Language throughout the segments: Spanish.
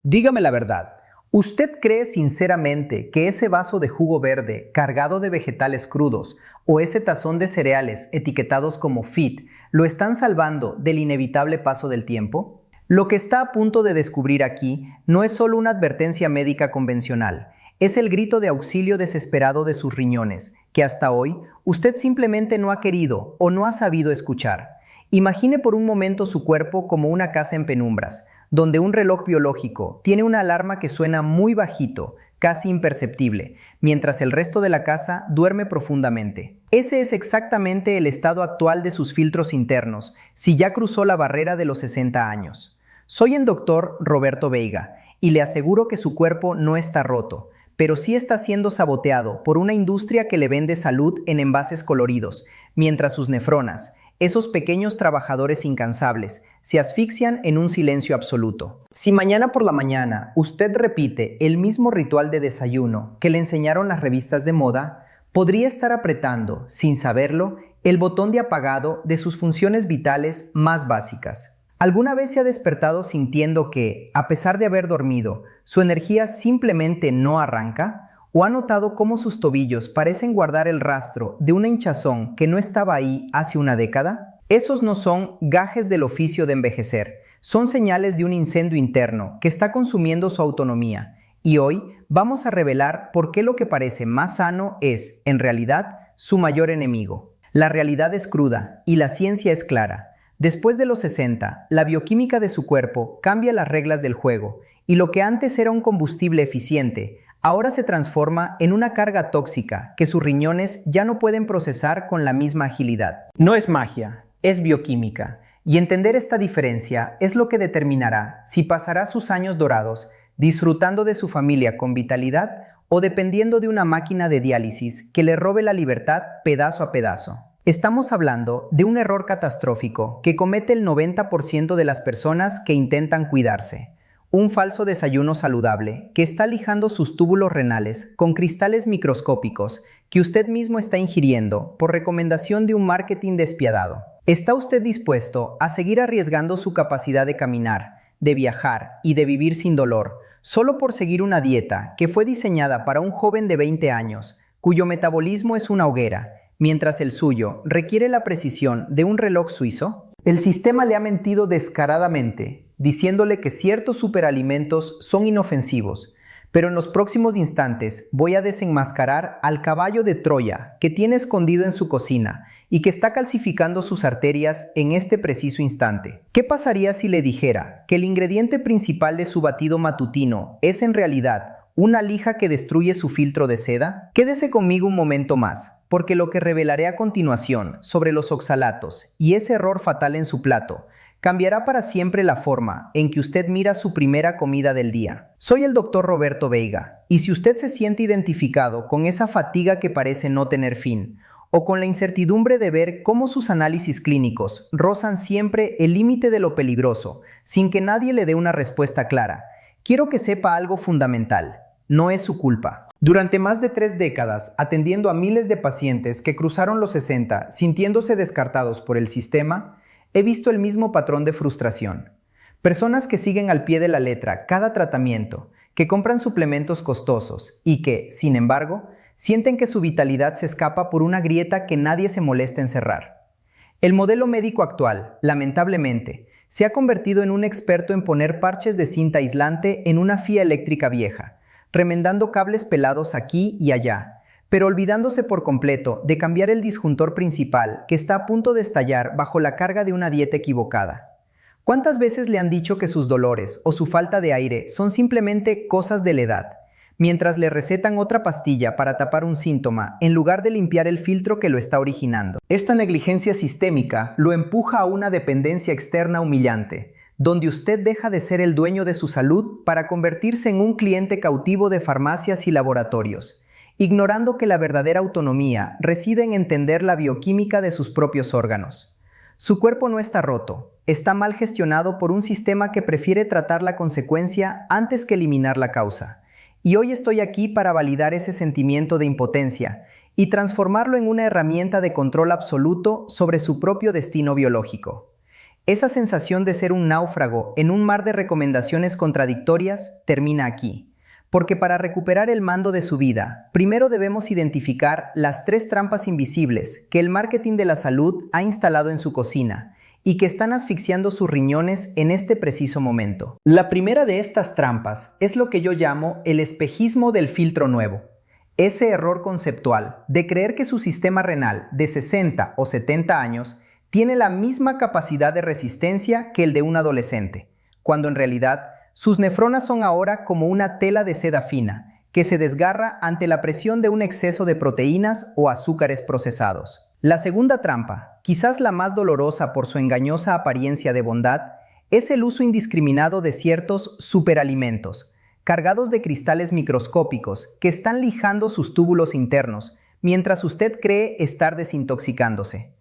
Dígame la verdad, ¿usted cree sinceramente que ese vaso de jugo verde cargado de vegetales crudos o ese tazón de cereales etiquetados como fit lo están salvando del inevitable paso del tiempo? Lo que está a punto de descubrir aquí no es solo una advertencia médica convencional, es el grito de auxilio desesperado de sus riñones, que hasta hoy usted simplemente no ha querido o no ha sabido escuchar. Imagine por un momento su cuerpo como una casa en penumbras, donde un reloj biológico tiene una alarma que suena muy bajito, casi imperceptible, mientras el resto de la casa duerme profundamente. Ese es exactamente el estado actual de sus filtros internos, si ya cruzó la barrera de los 60 años. Soy el doctor Roberto Veiga, y le aseguro que su cuerpo no está roto, pero sí está siendo saboteado por una industria que le vende salud en envases coloridos, mientras sus nefronas, esos pequeños trabajadores incansables, se asfixian en un silencio absoluto. Si mañana por la mañana usted repite el mismo ritual de desayuno que le enseñaron las revistas de moda, podría estar apretando, sin saberlo, el botón de apagado de sus funciones vitales más básicas. ¿Alguna vez se ha despertado sintiendo que, a pesar de haber dormido, su energía simplemente no arranca? ¿O ha notado cómo sus tobillos parecen guardar el rastro de una hinchazón que no estaba ahí hace una década? Esos no son gajes del oficio de envejecer, son señales de un incendio interno que está consumiendo su autonomía. Y hoy vamos a revelar por qué lo que parece más sano es, en realidad, su mayor enemigo. La realidad es cruda y la ciencia es clara. Después de los 60, la bioquímica de su cuerpo cambia las reglas del juego, y lo que antes era un combustible eficiente, ahora se transforma en una carga tóxica que sus riñones ya no pueden procesar con la misma agilidad. No es magia, es bioquímica, y entender esta diferencia es lo que determinará si pasará sus años dorados disfrutando de su familia con vitalidad o dependiendo de una máquina de diálisis que le robe la libertad pedazo a pedazo. Estamos hablando de un error catastrófico que comete el 90% de las personas que intentan cuidarse. Un falso desayuno saludable que está lijando sus túbulos renales con cristales microscópicos que usted mismo está ingiriendo por recomendación de un marketing despiadado. ¿Está usted dispuesto a seguir arriesgando su capacidad de caminar, de viajar y de vivir sin dolor, solo por seguir una dieta que fue diseñada para un joven de 20 años, cuyo metabolismo es una hoguera, mientras el suyo requiere la precisión de un reloj suizo? El sistema le ha mentido descaradamente, diciéndole que ciertos superalimentos son inofensivos, pero en los próximos instantes voy a desenmascarar al caballo de Troya que tiene escondido en su cocina y que está calcificando sus arterias en este preciso instante. ¿Qué pasaría si le dijera que el ingrediente principal de su batido matutino es en realidad una lija que destruye su filtro de seda? Quédese conmigo un momento más, porque lo que revelaré a continuación sobre los oxalatos y ese error fatal en su plato cambiará para siempre la forma en que usted mira su primera comida del día. Soy el doctor Roberto Veiga, y si usted se siente identificado con esa fatiga que parece no tener fin, o con la incertidumbre de ver cómo sus análisis clínicos rozan siempre el límite de lo peligroso, sin que nadie le dé una respuesta clara, quiero que sepa algo fundamental: no es su culpa. Durante más de 3 décadas, atendiendo a miles de pacientes que cruzaron los 60 sintiéndose descartados por el sistema, he visto el mismo patrón de frustración. Personas que siguen al pie de la letra cada tratamiento, que compran suplementos costosos y que, sin embargo, sienten que su vitalidad se escapa por una grieta que nadie se molesta en cerrar. El modelo médico actual, lamentablemente, se ha convertido en un experto en poner parches de cinta aislante en una fía eléctrica vieja, remendando cables pelados aquí y allá, pero olvidándose por completo de cambiar el disjuntor principal que está a punto de estallar bajo la carga de una dieta equivocada. ¿Cuántas veces le han dicho que sus dolores o su falta de aire son simplemente cosas de la edad, mientras le recetan otra pastilla para tapar un síntoma en lugar de limpiar el filtro que lo está originando? Esta negligencia sistémica lo empuja a una dependencia externa humillante, donde usted deja de ser el dueño de su salud para convertirse en un cliente cautivo de farmacias y laboratorios, ignorando que la verdadera autonomía reside en entender la bioquímica de sus propios órganos. Su cuerpo no está roto, está mal gestionado por un sistema que prefiere tratar la consecuencia antes que eliminar la causa. Y hoy estoy aquí para validar ese sentimiento de impotencia y transformarlo en una herramienta de control absoluto sobre su propio destino biológico. Esa sensación de ser un náufrago en un mar de recomendaciones contradictorias termina aquí. Porque para recuperar el mando de su vida, primero debemos identificar las 3 trampas invisibles que el marketing de la salud ha instalado en su cocina y que están asfixiando sus riñones en este preciso momento. La primera de estas trampas es lo que yo llamo el espejismo del filtro nuevo. Ese error conceptual de creer que su sistema renal de 60 o 70 años tiene la misma capacidad de resistencia que el de un adolescente, cuando en realidad sus nefronas son ahora como una tela de seda fina, que se desgarra ante la presión de un exceso de proteínas o azúcares procesados. La segunda trampa, quizás la más dolorosa por su engañosa apariencia de bondad, es el uso indiscriminado de ciertos superalimentos, cargados de cristales microscópicos que están lijando sus túbulos internos, mientras usted cree estar desintoxicándose.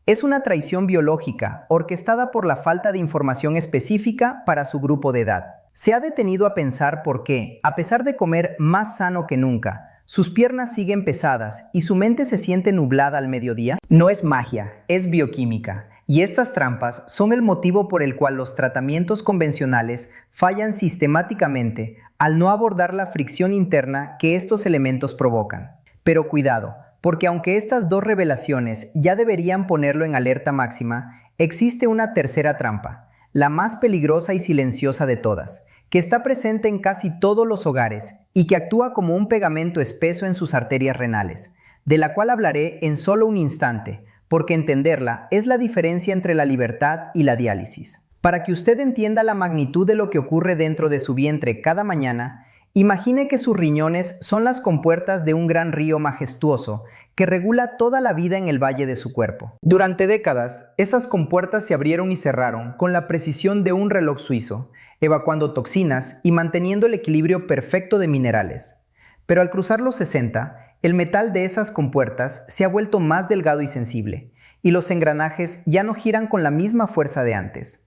Es una traición biológica orquestada por la falta de información específica para su grupo de edad. ¿Se ha detenido a pensar por qué, a pesar de comer más sano que nunca, sus piernas siguen pesadas y su mente se siente nublada al mediodía? No es magia, es bioquímica. Y estas trampas son el motivo por el cual los tratamientos convencionales fallan sistemáticamente al no abordar la fricción interna que estos elementos provocan. Pero cuidado, porque aunque estas 2 revelaciones ya deberían ponerlo en alerta máxima, existe una tercera trampa, la más peligrosa y silenciosa de todas, que está presente en casi todos los hogares y que actúa como un pegamento espeso en sus arterias renales, de la cual hablaré en solo un instante, porque entenderla es la diferencia entre la libertad y la diálisis. Para que usted entienda la magnitud de lo que ocurre dentro de su vientre cada mañana, imagine que sus riñones son las compuertas de un gran río majestuoso que regula toda la vida en el valle de su cuerpo. Durante décadas, esas compuertas se abrieron y cerraron con la precisión de un reloj suizo, evacuando toxinas y manteniendo el equilibrio perfecto de minerales. Pero al cruzar los 60, el metal de esas compuertas se ha vuelto más delgado y sensible, y los engranajes ya no giran con la misma fuerza de antes.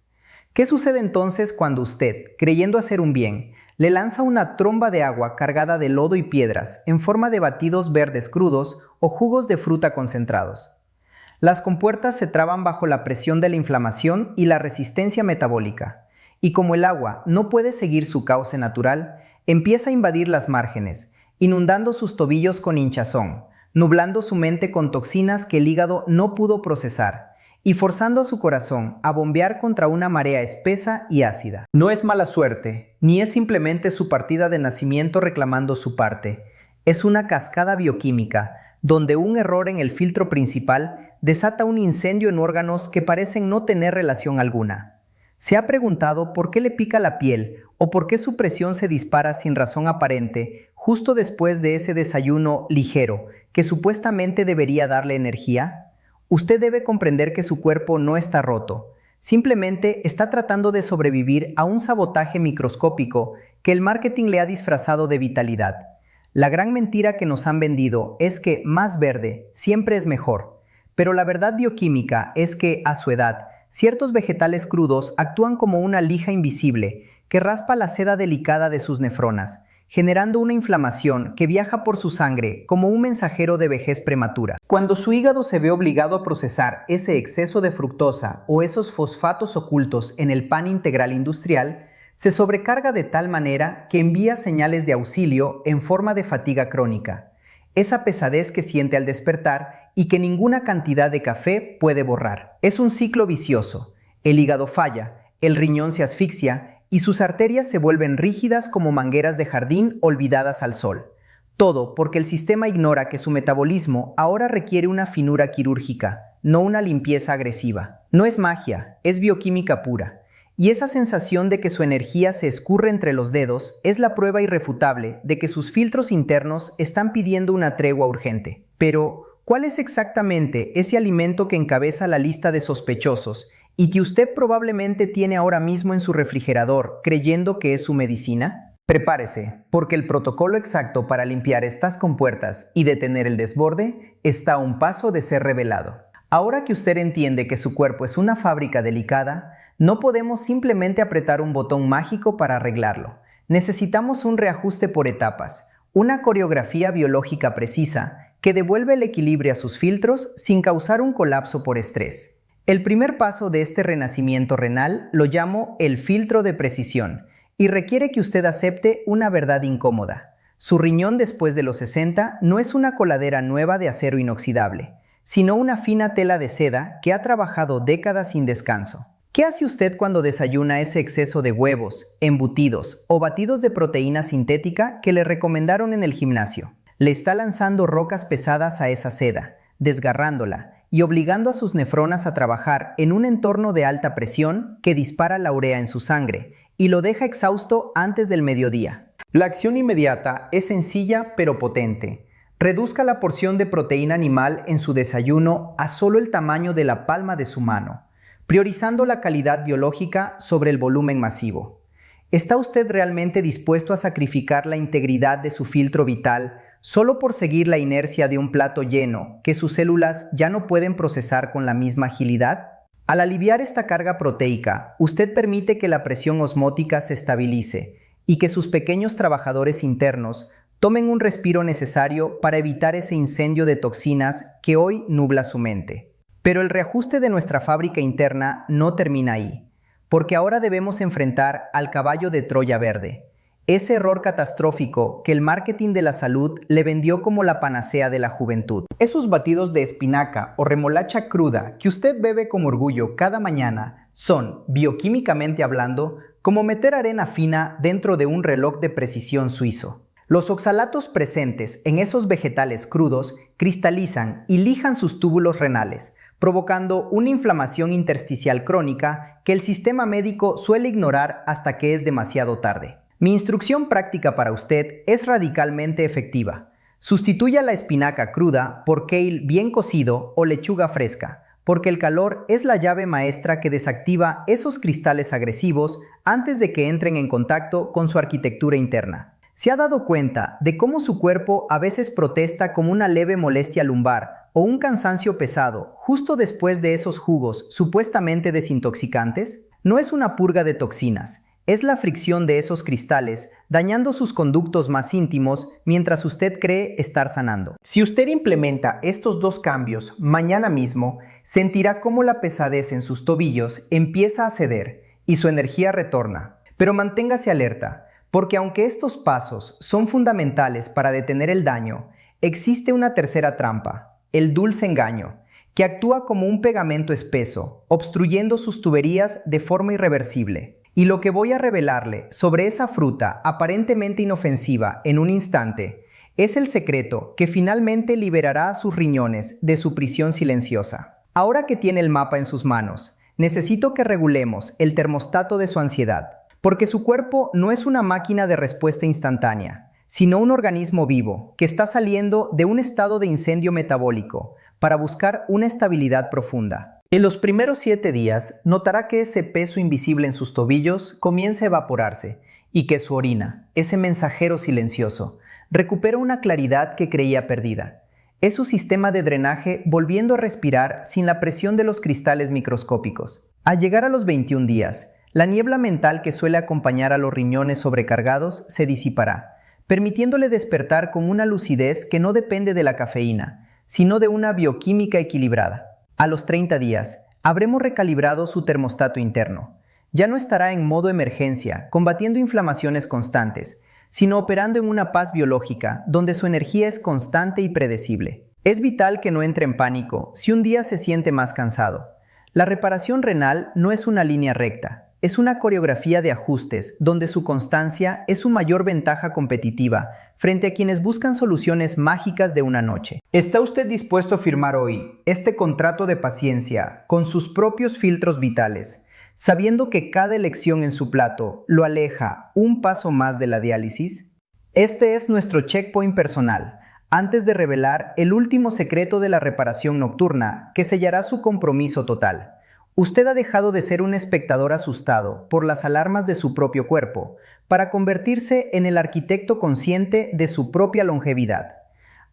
¿Qué sucede entonces cuando usted, creyendo hacer un bien, le lanza una tromba de agua cargada de lodo y piedras en forma de batidos verdes crudos o jugos de fruta concentrados? Las compuertas se traban bajo la presión de la inflamación y la resistencia metabólica, y como el agua no puede seguir su cauce natural, empieza a invadir las márgenes, inundando sus tobillos con hinchazón, nublando su mente con toxinas que el hígado no pudo procesar, y forzando a su corazón a bombear contra una marea espesa y ácida. No es mala suerte, ni es simplemente su partida de nacimiento reclamando su parte. Es una cascada bioquímica, donde un error en el filtro principal desata un incendio en órganos que parecen no tener relación alguna. ¿Se ha preguntado por qué le pica la piel o por qué su presión se dispara sin razón aparente justo después de ese desayuno ligero que supuestamente debería darle energía? Usted debe comprender que su cuerpo no está roto, simplemente está tratando de sobrevivir a un sabotaje microscópico que el marketing le ha disfrazado de vitalidad. La gran mentira que nos han vendido es que más verde siempre es mejor, pero la verdad bioquímica es que, a su edad, ciertos vegetales crudos actúan como una lija invisible que raspa la seda delicada de sus nefronas, generando una inflamación que viaja por su sangre como un mensajero de vejez prematura. Cuando su hígado se ve obligado a procesar ese exceso de fructosa o esos fosfatos ocultos en el pan integral industrial, se sobrecarga de tal manera que envía señales de auxilio en forma de fatiga crónica, esa pesadez que siente al despertar y que ninguna cantidad de café puede borrar. Es un ciclo vicioso. El hígado falla, el riñón se asfixia y sus arterias se vuelven rígidas como mangueras de jardín olvidadas al sol. Todo porque el sistema ignora que su metabolismo ahora requiere una finura quirúrgica, no una limpieza agresiva. No es magia, es bioquímica pura. Y esa sensación de que su energía se escurre entre los dedos es la prueba irrefutable de que sus filtros internos están pidiendo una tregua urgente. Pero, ¿cuál es exactamente ese alimento que encabeza la lista de sospechosos y que usted probablemente tiene ahora mismo en su refrigerador creyendo que es su medicina? Prepárese, porque el protocolo exacto para limpiar estas compuertas y detener el desborde está a un paso de ser revelado. Ahora que usted entiende que su cuerpo es una fábrica delicada, no podemos simplemente apretar un botón mágico para arreglarlo. Necesitamos un reajuste por etapas, una coreografía biológica precisa que devuelve el equilibrio a sus filtros sin causar un colapso por estrés. El primer paso de este renacimiento renal lo llamo el filtro de precisión y requiere que usted acepte una verdad incómoda. Su riñón después de los 60 no es una coladera nueva de acero inoxidable, sino una fina tela de seda que ha trabajado décadas sin descanso. ¿Qué hace usted cuando desayuna ese exceso de huevos, embutidos o batidos de proteína sintética que le recomendaron en el gimnasio? Le está lanzando rocas pesadas a esa seda, desgarrándola y obligando a sus nefronas a trabajar en un entorno de alta presión que dispara la urea en su sangre y lo deja exhausto antes del mediodía. La acción inmediata es sencilla pero potente. Reduzca la porción de proteína animal en su desayuno a solo el tamaño de la palma de su mano, priorizando la calidad biológica sobre el volumen masivo. ¿Está usted realmente dispuesto a sacrificar la integridad de su filtro vital solo por seguir la inercia de un plato lleno que sus células ya no pueden procesar con la misma agilidad? Al aliviar esta carga proteica, usted permite que la presión osmótica se estabilice y que sus pequeños trabajadores internos tomen un respiro necesario para evitar ese incendio de toxinas que hoy nubla su mente. Pero el reajuste de nuestra fábrica interna no termina ahí, porque ahora debemos enfrentar al caballo de Troya verde, ese error catastrófico que el marketing de la salud le vendió como la panacea de la juventud. Esos batidos de espinaca o remolacha cruda que usted bebe con orgullo cada mañana son, bioquímicamente hablando, como meter arena fina dentro de un reloj de precisión suizo. Los oxalatos presentes en esos vegetales crudos cristalizan y lijan sus túbulos renales, provocando una inflamación intersticial crónica que el sistema médico suele ignorar hasta que es demasiado tarde. Mi instrucción práctica para usted es radicalmente efectiva. Sustituya la espinaca cruda por kale bien cocido o lechuga fresca, porque el calor es la llave maestra que desactiva esos cristales agresivos antes de que entren en contacto con su arquitectura interna. ¿Se ha dado cuenta de cómo su cuerpo a veces protesta como una leve molestia lumbar o un cansancio pesado justo después de esos jugos supuestamente desintoxicantes? No es una purga de toxinas. Es la fricción de esos cristales dañando sus conductos más íntimos mientras usted cree estar sanando. Si usted implementa estos dos cambios mañana mismo, sentirá cómo la pesadez en sus tobillos empieza a ceder y su energía retorna. Pero manténgase alerta, porque aunque estos pasos son fundamentales para detener el daño, existe una tercera trampa, el dulce engaño, que actúa como un pegamento espeso, obstruyendo sus tuberías de forma irreversible. Y lo que voy a revelarle sobre esa fruta aparentemente inofensiva en un instante es el secreto que finalmente liberará a sus riñones de su prisión silenciosa. Ahora que tiene el mapa en sus manos, necesito que regulemos el termostato de su ansiedad, porque su cuerpo no es una máquina de respuesta instantánea, sino un organismo vivo que está saliendo de un estado de incendio metabólico para buscar una estabilidad profunda. En los primeros 7 días, notará que ese peso invisible en sus tobillos comienza a evaporarse y que su orina, ese mensajero silencioso, recupera una claridad que creía perdida. Es su sistema de drenaje volviendo a respirar sin la presión de los cristales microscópicos. Al llegar a los 21 días, la niebla mental que suele acompañar a los riñones sobrecargados se disipará, permitiéndole despertar con una lucidez que no depende de la cafeína, sino de una bioquímica equilibrada. A los 30 días, habremos recalibrado su termostato interno. Ya no estará en modo emergencia, combatiendo inflamaciones constantes, sino operando en una paz biológica, donde su energía es constante y predecible. Es vital que no entre en pánico si un día se siente más cansado. La reparación renal no es una línea recta, es una coreografía de ajustes, donde su constancia es su mayor ventaja competitiva frente a quienes buscan soluciones mágicas de una noche. ¿Está usted dispuesto a firmar hoy este contrato de paciencia con sus propios filtros vitales, sabiendo que cada elección en su plato lo aleja un paso más de la diálisis? Este es nuestro checkpoint personal, antes de revelar el último secreto de la reparación nocturna que sellará su compromiso total. Usted ha dejado de ser un espectador asustado por las alarmas de su propio cuerpo para convertirse en el arquitecto consciente de su propia longevidad.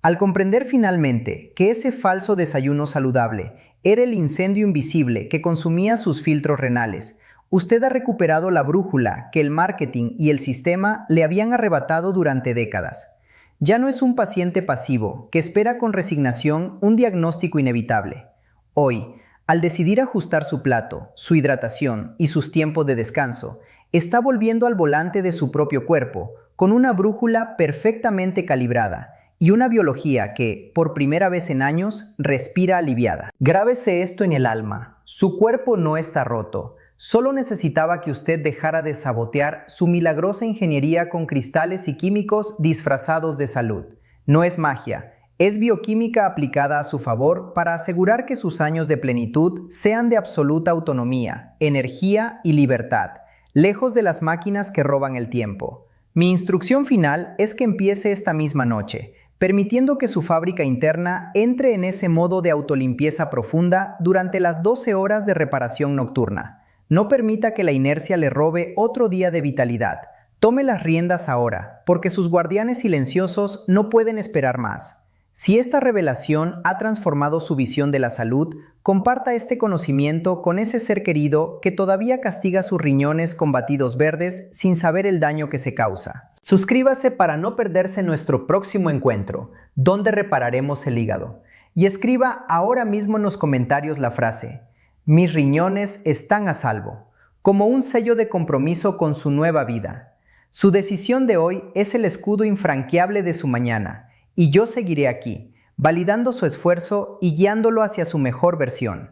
Al comprender finalmente que ese falso desayuno saludable era el incendio invisible que consumía sus filtros renales, usted ha recuperado la brújula que el marketing y el sistema le habían arrebatado durante décadas. Ya no es un paciente pasivo que espera con resignación un diagnóstico inevitable. Hoy, Al decidir ajustar su plato, su hidratación y sus tiempos de descanso, está volviendo al volante de su propio cuerpo, con una brújula perfectamente calibrada y una biología que, por primera vez en años, respira aliviada. Grábese esto en el alma: su cuerpo no está roto, solo necesitaba que usted dejara de sabotear su milagrosa ingeniería con cristales y químicos disfrazados de salud. No es magia. Es bioquímica aplicada a su favor para asegurar que sus años de plenitud sean de absoluta autonomía, energía y libertad, lejos de las máquinas que roban el tiempo. Mi instrucción final es que empiece esta misma noche, permitiendo que su fábrica interna entre en ese modo de autolimpieza profunda durante las 12 horas de reparación nocturna. No permita que la inercia le robe otro día de vitalidad. Tome las riendas ahora, porque sus guardianes silenciosos no pueden esperar más. Si esta revelación ha transformado su visión de la salud, comparta este conocimiento con ese ser querido que todavía castiga sus riñones con batidos verdes sin saber el daño que se causa. Suscríbase para no perderse nuestro próximo encuentro, donde repararemos el hígado. Y escriba ahora mismo en los comentarios la frase: mis riñones están a salvo, como un sello de compromiso con su nueva vida. Su decisión de hoy es el escudo infranqueable de su mañana. Y yo seguiré aquí, validando su esfuerzo y guiándolo hacia su mejor versión.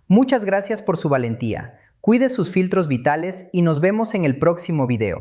Muchas gracias por su valentía. Cuide sus filtros vitales y nos vemos en el próximo video.